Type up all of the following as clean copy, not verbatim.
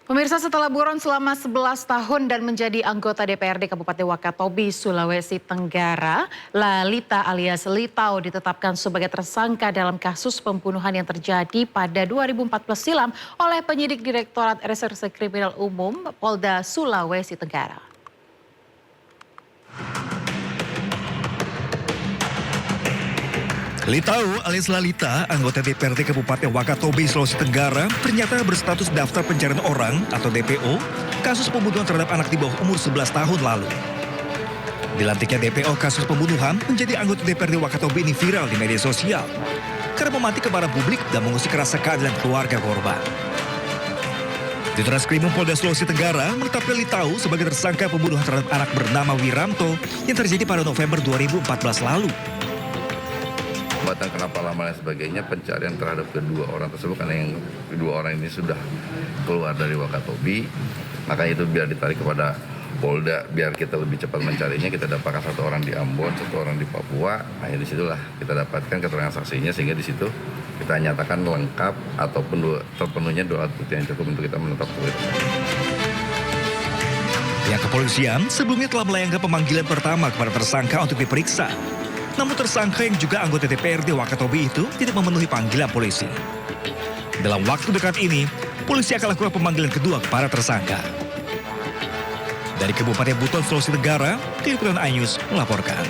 Pemirsa, setelah buron selama 11 tahun dan menjadi anggota DPRD Kabupaten Wakatobi, Sulawesi Tenggara, Lalita alias Litau ditetapkan sebagai tersangka dalam kasus pembunuhan yang terjadi pada 2014 silam oleh penyidik Direktorat Reserse Kriminal Umum Polda Sulawesi Tenggara. Litau alias Lalita, anggota DPRD Kabupaten Wakatobi, Sulawesi Tenggara, ternyata berstatus daftar pencarian orang atau DPO, kasus pembunuhan terhadap anak di bawah umur 11 tahun lalu. Dilantiknya DPO kasus pembunuhan menjadi anggota DPRD Wakatobi ini viral di media sosial karena memantik kemarahan publik dan mengusik rasa keadilan keluarga korban. Di Treskrimum Polda Sulawesi Tenggara menetapkan Litau sebagai tersangka pembunuhan terhadap anak bernama Wiranto yang terjadi pada November 2014 lalu. Batang kenapa lama dan sebagainya pencarian terhadap kedua orang tersebut karena yang kedua orang ini sudah keluar dari Wakatobi, maka itu biar ditarik kepada Polda biar kita lebih cepat mencarinya. Kita dapatkan satu orang di Ambon, satu orang di Papua. Akhirnya disitulah kita dapatkan keterangan saksinya sehingga di situ kita nyatakan lengkap ataupun terpenuhnya dua alat bukti yang cukup untuk kita menetapkan itu. Pihak kepolisian sebelumnya telah melayangkan pemanggilan pertama kepada tersangka untuk diperiksa. Namun tersangka yang juga anggota DPRD Wakatobi itu tidak memenuhi panggilan polisi. Dalam waktu dekat ini, polisi akan lakukan pemanggilan kedua kepada tersangka. Dari Kabupaten Buton, Sulawesi Tenggara, Tim Liputan iNews melaporkan.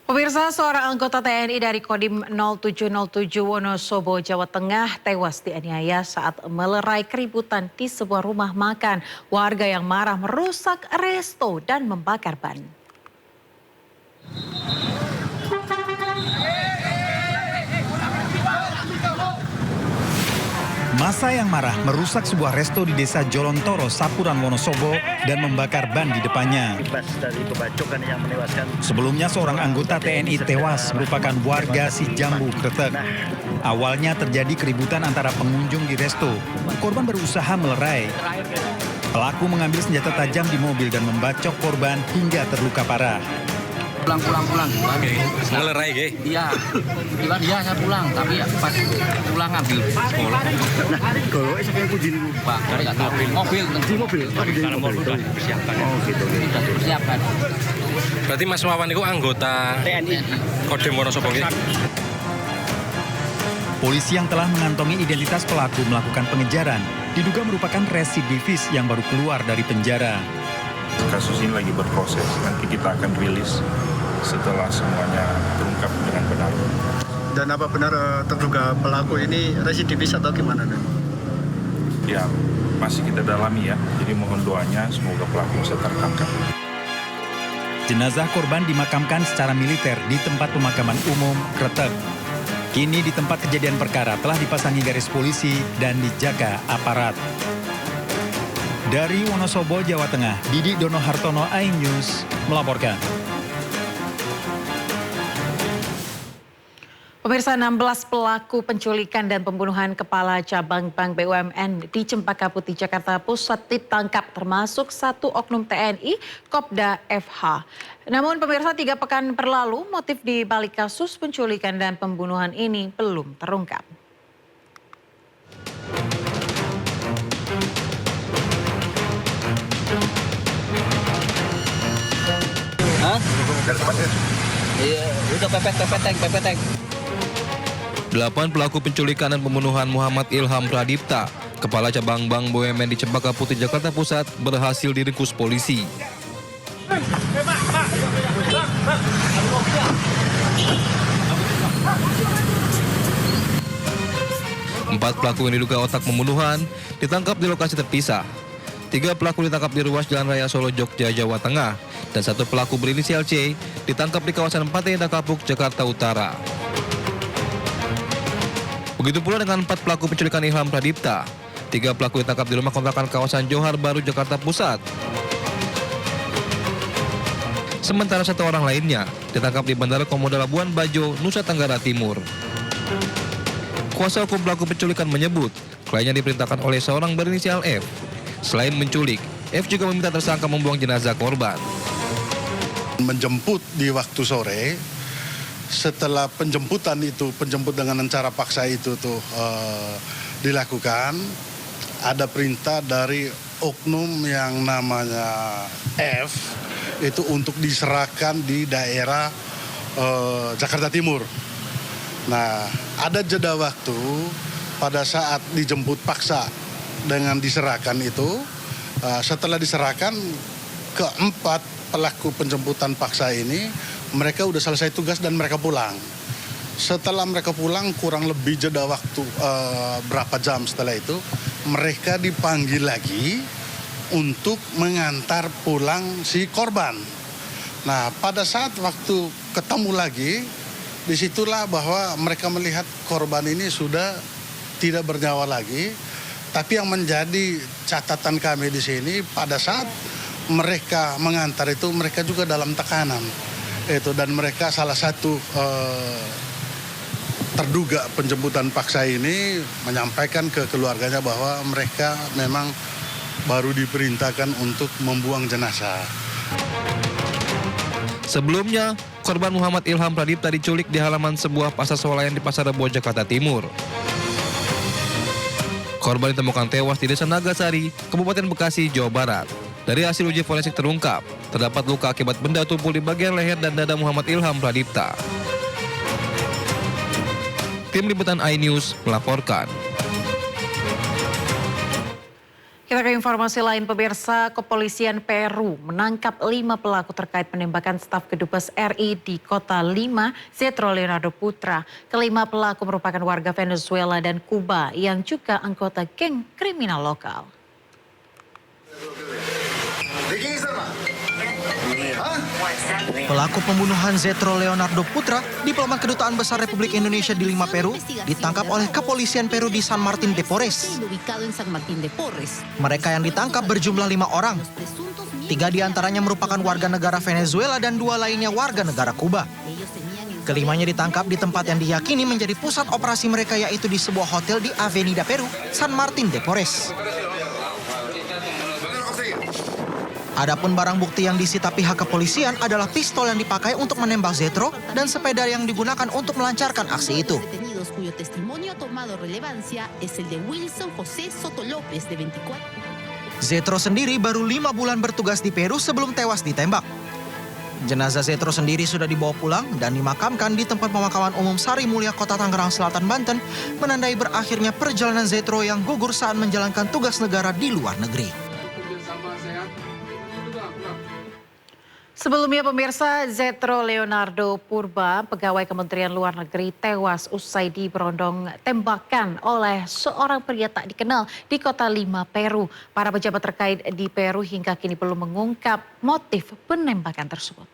Pemirsa, seorang anggota TNI dari Kodim 0707 Wonosobo, Jawa Tengah tewas dianiaya saat melerai keributan di sebuah rumah makan. Warga yang marah merusak resto dan membakar ban. Massa yang marah merusak sebuah resto di desa Jolontoro, Sapuran, Wonosobo dan membakar ban di depannya. Sebelumnya seorang anggota TNI tewas merupakan warga Sijambu, Kretek. Awalnya terjadi keributan antara pengunjung di resto. Korban berusaha melerai. Pelaku mengambil senjata tajam di mobil dan membacok korban hingga terluka parah. Pulang. Ngelerai ge? Iya, dia saya pulang, tapi pas pulang ngambil sekolah. Nah, kalau saya puji nih Pak, dari mobil. Kalau mobil sudah dipersiapkan. Oh gitu. Sudah dipersiapkan. Berarti Mas Wawan itu anggota TNI. Kodim Wonosobo gitu? Polisi yang telah mengantongi identitas pelaku melakukan pengejaran. Diduga merupakan residivis yang baru keluar dari penjara. Kasus ini lagi berproses, nanti kita akan rilis setelah semuanya terungkap dengan benar. Dan apa benar terduga pelaku ini residivis atau gimana? Ya, masih kita dalami ya, jadi mohon doanya semoga pelaku bisa tertangkap. Jenazah korban dimakamkan secara militer di tempat pemakaman umum Kretek. Kini di tempat kejadian perkara telah dipasangi garis polisi dan dijaga aparat. Dari Wonosobo, Jawa Tengah, Didi Dono Hartono, iNews melaporkan. Pemirsa, 16 pelaku penculikan dan pembunuhan kepala cabang Bank BUMN di Cempaka Putih, Jakarta Pusat ditangkap, termasuk satu oknum TNI, Kopda FH. Namun pemirsa, 3 pekan berlalu, motif di balik kasus penculikan dan pembunuhan ini belum terungkap. Hah? Iya, udah pepet. 8 pelaku penculikan dan pembunuhan Muhammad Ilham Pradipta, Kepala Cabang Bank BUMN di Cempaka Putih, Jakarta Pusat, berhasil diringkus polisi. Empat pelaku yang diduga otak pembunuhan ditangkap di lokasi terpisah. 3 pelaku ditangkap di ruas Jalan Raya Solo, Jogja, Jawa Tengah. Dan 1 pelaku berinisial C ditangkap di kawasan Pantai Indah Kapuk, Jakarta Utara. Begitu pula dengan 4 pelaku penculikan Ilham Pradipta. 3 pelaku ditangkap di rumah kontrakan kawasan Johar Baru, Jakarta Pusat. Sementara 1 orang lainnya ditangkap di Bandara Komodo Labuan Bajo, Nusa Tenggara Timur. Kuasa hukum pelaku penculikan menyebut kliennya diperintahkan oleh seorang berinisial F. Selain menculik, F juga meminta tersangka membuang jenazah korban. Menjemput di waktu sore setelah penjemput dengan cara paksa itu dilakukan, ada perintah dari oknum yang namanya F itu untuk diserahkan di daerah Jakarta Timur. Nah, ada jeda waktu pada saat dijemput paksa dengan diserahkan itu, setelah diserahkan keempat pelaku penjemputan paksa ini, mereka udah selesai tugas dan mereka pulang. Setelah mereka pulang kurang lebih jeda waktu berapa jam setelah itu, mereka dipanggil lagi untuk mengantar pulang si korban. Nah, pada saat waktu ketemu lagi, disitulah bahwa mereka melihat korban ini sudah tidak bernyawa lagi. Tapi yang menjadi catatan kami di sini, pada saat mereka mengantar itu, mereka juga dalam tekanan. Dan mereka salah satu terduga penjemputan paksa ini menyampaikan ke keluarganya bahwa mereka memang baru diperintahkan untuk membuang jenazah. Sebelumnya, korban Muhammad Ilham Pradipta diculik di halaman sebuah pasar swalayan di Pasar Rebo, Jakarta Timur. Korban ditemukan tewas di Desa Nagasari, Kabupaten Bekasi, Jawa Barat. Dari hasil uji forensik terungkap, terdapat luka akibat benda tumpul di bagian leher dan dada Muhammad Ilham Pradipta. Tim Liputan iNews melaporkan. Kita ke informasi lain, pemirsa. Kepolisian Peru menangkap 5 pelaku terkait penembakan staf Kedubes RI di Kota Lima, Zetro Leonardo Putra. Kelima pelaku merupakan warga Venezuela dan Kuba yang juga anggota geng kriminal lokal. Pelaku pembunuhan Zetro Leonardo Putra, diplomat Kedutaan Besar Republik Indonesia di Lima, Peru, ditangkap oleh kepolisian Peru di San Martin de Porres. Mereka yang ditangkap berjumlah 5 orang. 3 diantaranya merupakan warga negara Venezuela dan 2 lainnya warga negara Kuba. Kelimanya ditangkap di tempat yang diyakini menjadi pusat operasi mereka, yaitu di sebuah hotel di Avenida Peru, San Martin de Porres. Adapun barang bukti yang disita pihak kepolisian adalah pistol yang dipakai untuk menembak Zetro dan sepeda yang digunakan untuk melancarkan aksi itu. Zetro sendiri baru 5 bulan bertugas di Peru sebelum tewas ditembak. Jenazah Zetro sendiri sudah dibawa pulang dan dimakamkan di tempat pemakaman umum Sari Mulia, Kota Tangerang Selatan, Banten, menandai berakhirnya perjalanan Zetro yang gugur saat menjalankan tugas negara di luar negeri. Sebelumnya, pemirsa, Zetro Leonardo Purba, pegawai Kementerian Luar Negeri, tewas usai diberondong tembakan oleh seorang pria tak dikenal di Kota Lima, Peru. Para pejabat terkait di Peru hingga kini belum mengungkap motif penembakan tersebut.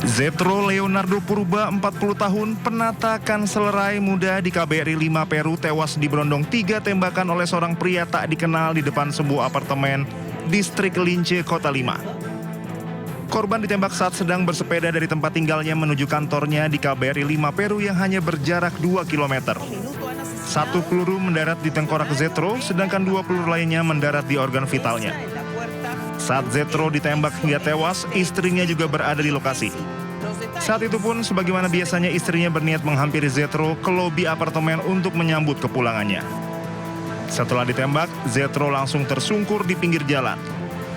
Zetro Leonardo Purba, 40 tahun, penata kanselerai muda di KBRI 5 Peru, tewas diberondong 3 tembakan oleh seorang pria tak dikenal di depan sebuah apartemen distrik Lince, Kota Lima. Korban ditembak saat sedang bersepeda dari tempat tinggalnya menuju kantornya di KBRI 5 Peru yang hanya berjarak 2 km. 1 peluru mendarat di tengkorak Zetro, sedangkan 2 peluru lainnya mendarat di organ vitalnya. Saat Zetro ditembak hingga tewas, istrinya juga berada di lokasi. Saat itu pun, sebagaimana biasanya, istrinya berniat menghampiri Zetro ke lobi apartemen untuk menyambut kepulangannya. Setelah ditembak, Zetro langsung tersungkur di pinggir jalan.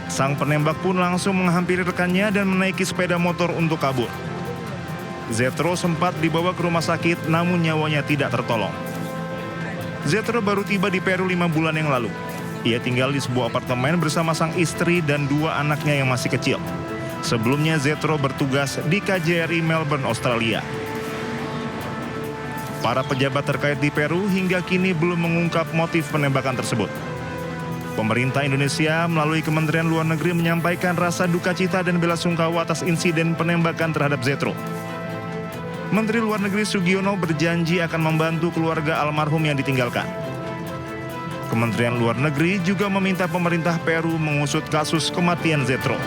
Sang penembak pun langsung menghampiri rekannya dan menaiki sepeda motor untuk kabur. Zetro sempat dibawa ke rumah sakit, namun nyawanya tidak tertolong. Zetro baru tiba di Peru 5 bulan yang lalu. Ia tinggal di sebuah apartemen bersama sang istri dan 2 anaknya yang masih kecil. Sebelumnya Zetro bertugas di KJRI Melbourne, Australia. Para pejabat terkait di Peru hingga kini belum mengungkap motif penembakan tersebut. Pemerintah Indonesia melalui Kementerian Luar Negeri menyampaikan rasa duka cita dan belasungkawa atas insiden penembakan terhadap Zetro. Menteri Luar Negeri Sugiono berjanji akan membantu keluarga almarhum yang ditinggalkan. Kementerian Luar Negeri juga meminta pemerintah Peru mengusut kasus kematian Zetro.